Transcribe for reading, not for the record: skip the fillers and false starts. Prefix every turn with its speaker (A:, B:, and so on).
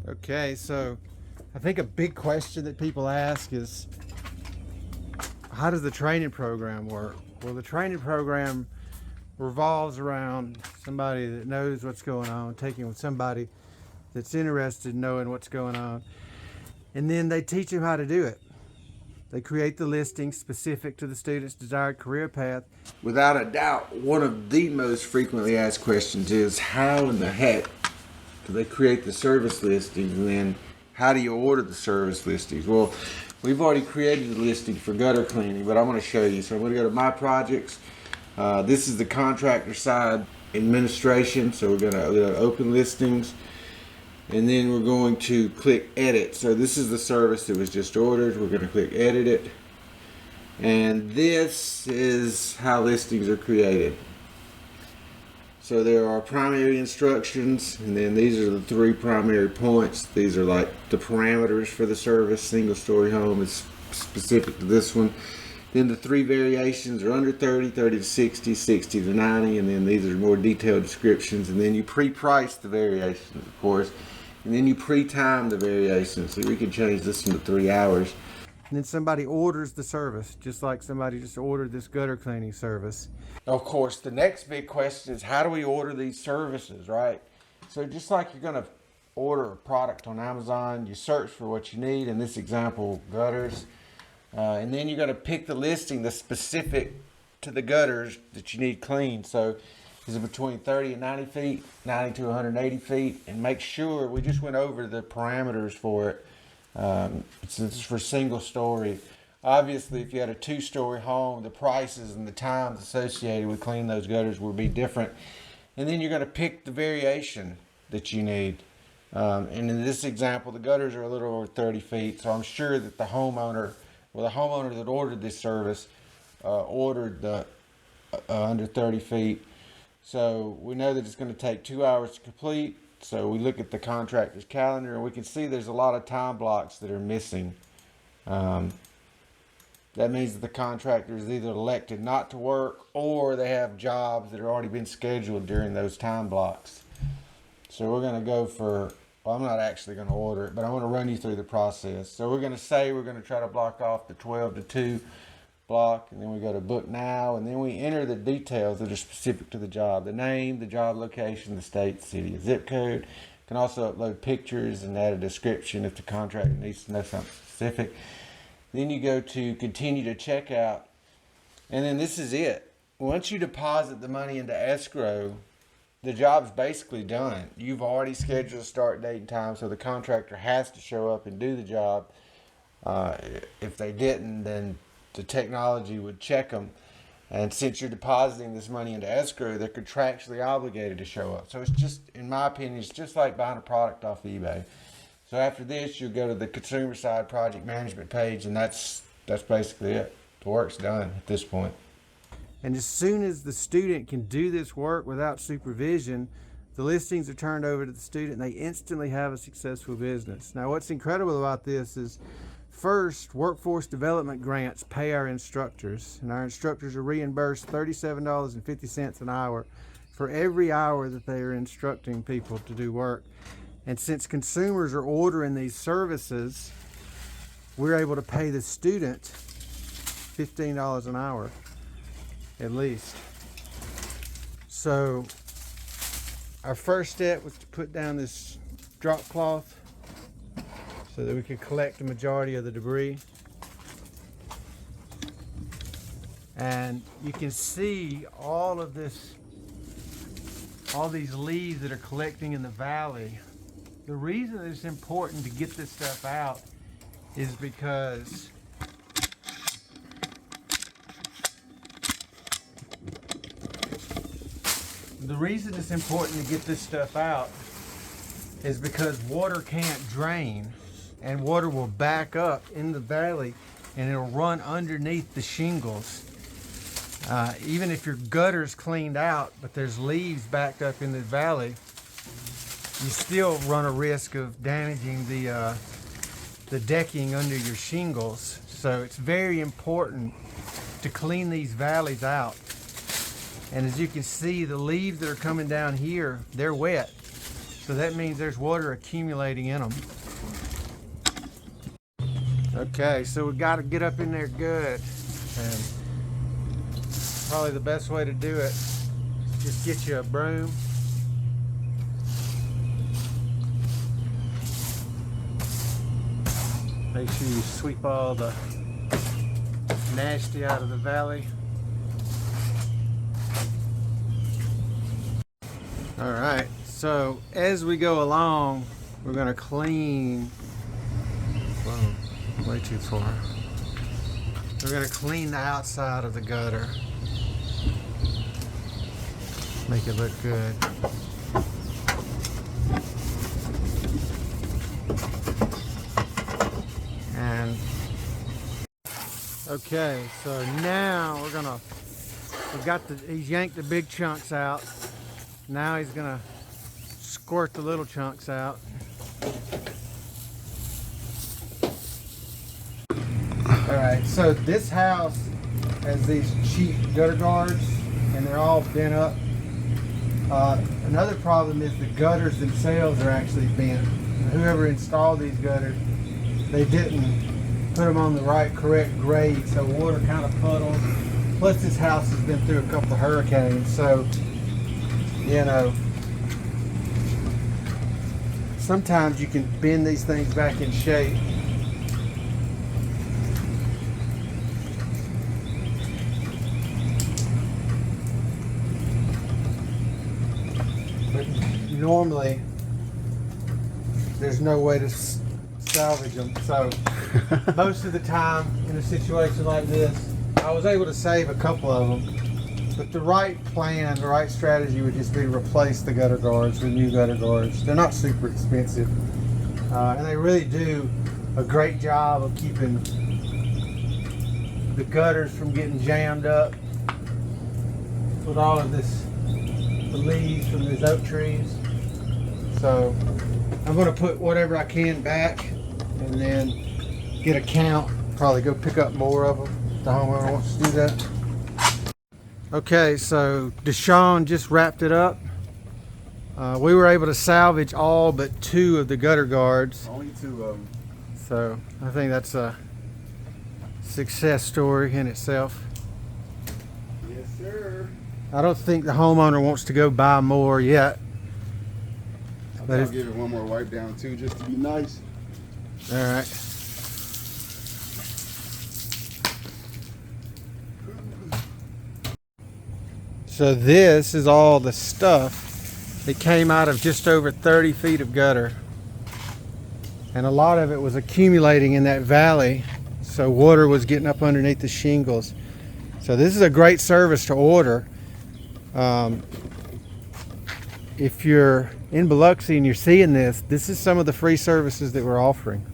A: Okay, so I think a big question that people ask is, how does the training program work? Well, the training program revolves around somebody that knows what's going on, taking with somebody that's interested in knowing what's going on, and then they teach them how to do it. They create the listings specific to the student's desired career path.
B: Without a doubt, one of the most frequently asked questions is how in the heck do they create the service listings, and then how do you order the service listings? Well, we've already created the listing for gutter cleaning, but I'm going to show you. So I'm going to go to My Projects. This is the contractor side administration, so we're going to open listings. And then we're going to click edit. So this is the service that was just ordered. We're going to click edit it. And this is how listings are created. So there are primary instructions, and then these are the 3 primary points. These are like the parameters for the service. Single story home is specific to this one. Then the 3 variations are under 30, 30 to 60, 60 to 90, and then these are more detailed descriptions. And then you pre-price the variations, of course. And then you pre-time the variations, so we can change this one to 3 hours.
A: And then somebody orders the service, just like somebody just ordered this gutter cleaning service.
B: Of course, the next big question is, how do we order these services, right? So just like you're going to order a product on Amazon, you search for what you need, in this example, gutters. And then you're going to pick the listing that's specific to the gutters that you need cleaned. So is it between 30 and 90 feet, 90 to 180 feet, and make sure, we just went over the parameters for it. It's for single story. Obviously, if you had a 2-story home, the prices and the times associated with cleaning those gutters will be different. And then you're going to pick the variation that you need. And in this example, the gutters are a little over 30 feet, so I'm sure that the homeowner that ordered this service ordered the under 30 feet. So we know that it's going to take 2 hours to complete. So we look at the contractor's calendar, and we can see there's a lot of time blocks that are missing. That means that the contractor is either elected not to work, or they have jobs that have already been scheduled during those time blocks. So we're going to go for, well, I'm not actually going to order it, but I want to run you through the process. So we're going to say we're going to try to block off the 12 to 2 block, and then we go to book now, and then we enter the details that are specific to the job: the name, the job location, the state, city, zip code. You can also upload pictures and add a description if the contractor needs to know something specific. Then you go to continue to checkout, and then this is it. Once you deposit the money into escrow, the job's basically done. You've already scheduled a start date and time, so the contractor has to show up and do the job. If they didn't, then the technology would check them. And since you're depositing this money into escrow, they're contractually obligated to show up. So it's just, in my opinion, it's just like buying a product off eBay. So after this, you'll go to the consumer side project management page, and that's basically it. The work's done at this point.
A: And as soon as the student can do this work without supervision, the listings are turned over to the student, and they instantly have a successful business. Now, what's incredible about this is, first, workforce development grants pay our instructors, and our instructors are reimbursed $37.50 an hour for every hour that they are instructing people to do work. And since consumers are ordering these services, we're able to pay the student $15 an hour at least. So our first step was to put down this drop cloth so that we could collect the majority of the debris. And you can see all these leaves that are collecting in the valley. The reason it's important to get this stuff out is because water can't drain, and water will back up in the valley, and it'll run underneath the shingles. Even if your gutter's cleaned out, but there's leaves backed up in the valley, you still run a risk of damaging the decking under your shingles. So it's very important to clean these valleys out. And as you can see, the leaves that are coming down here, they're wet. So that means there's water accumulating in them. Okay, so we got to get up in there good. And probably the best way to do it is just get you a broom. Make sure you sweep all the nasty out of the valley. All right, so as we go along, we're gonna clean, whoa, way too far. We're gonna clean the outside of the gutter. Make it look good. And okay, so now he's yanked the big chunks out. Now he's gonna squirt the little chunks out. All right, so this house has these cheap gutter guards and they're all bent up. Another problem is the gutters themselves are actually bent. Whoever installed these gutters, they didn't put them on the correct grade, so water kind of puddles. Plus this house has been through a couple of hurricanes, so you know, sometimes you can bend these things back in shape. But normally, there's no way to salvage them. So most of the time in a situation like this, I was able to save a couple of them. But the right plan, the right strategy would just be to replace the gutter guards with new gutter guards. They're not super expensive. And they really do a great job of keeping the gutters from getting jammed up with all of the leaves from these oak trees. So I'm going to put whatever I can back and then get a count. Probably go pick up more of them. The homeowner wants to do that. Okay, so Deshaun just wrapped it up. We were able to salvage all but 2 of the gutter guards.
C: Only 2 of them.
A: So I think that's a success story in itself.
C: Yes, sir.
A: I don't think the homeowner wants to go buy more yet.
C: But I'll give it one more wipe down too, just to be nice.
A: All right. So this is all the stuff that came out of just over 30 feet of gutter. And a lot of it was accumulating in that valley, so water was getting up underneath the shingles. So this is a great service to order. If you're in Biloxi and you're seeing this, this is some of the free services that we're offering.